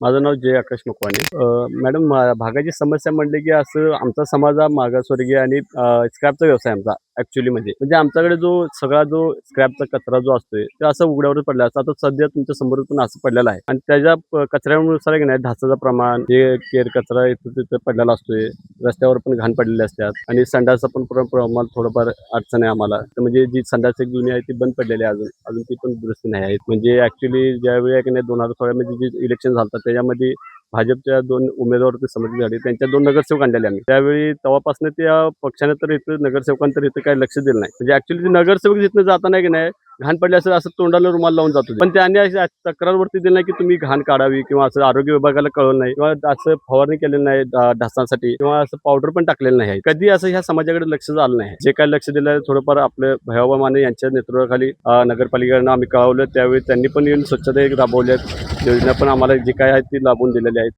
माझं नाव जय आकाश मकवाने. मॅडम भागाची समस्या म्हणली की असं आमचा समाज हा मागासवर्गीय आणि स्क्रॅपचा व्यवसाय आमचा ॲक्च्युअली म्हणजे आमच्याकडे सगळा जो स्क्रॅपचा कचरा जो असतोय ते असं उघड्यावर पडला असतो. आता सध्या तुमच्या समोर पण असं पडलेलं आहे आणि त्याच्या कचऱ्यानुसार आहे की नाही ढासाचं प्रमाण हे केर कचरा इथं तिथं पडलेला असतोय. रस्त्यावर पण घाण पडलेली असतात आणि संडासचं पण प्रमाण थोडंफार अडचण आहे आम्हाला. तर म्हणजे जी संडास एक जुनी आहे ती बंद पडलेली आहे अजून ती पण दुरुस्त नाही आहे. म्हणजे ॲक्च्युअली ज्यावेळी आहे की नाही 2016 मध्ये जे इलेक्शन झालं त्याच्यामध्ये भाजपच्या 2 उमेदवार समजली झाली. त्यांच्या 2 नगरसेवक आणलेले आम्ही. त्यावेळी तेव्हापासून त्या पक्षाने तर इथं नगरसेवकांनी तर इथं काही लक्ष दिलं नाही. म्हणजे ॲक्च्युअली नगरसेवक तिथनं जाताना की नाही घाण पडली असं तोंडाला रुमाल लावून जात होते. पण त्यांनी अशी तक्रारवरती दिली नाही की तुम्ही घाण काढावी किंवा असं आरोग्य विभागाला कळवलं नाही किंवा असं फवारणी केलेली नाही ढासांसाठी किंवा असं पावडर पण टाकलेलं नाही आहे. कधी असं ह्या समाजाकडे लक्ष झालं नाही. जे काही लक्ष दिलं थोडंफार आपलं भैयाबा माने यांच्या नेतृत्वाखाली नगरपालिकेनं आम्ही कळवलं. त्यावेळी त्यांनी पण येऊन स्वच्छता राबवल्यात. योजना पण आम्हाला जी काय आहेत ती लाभून दिलेली आहेत.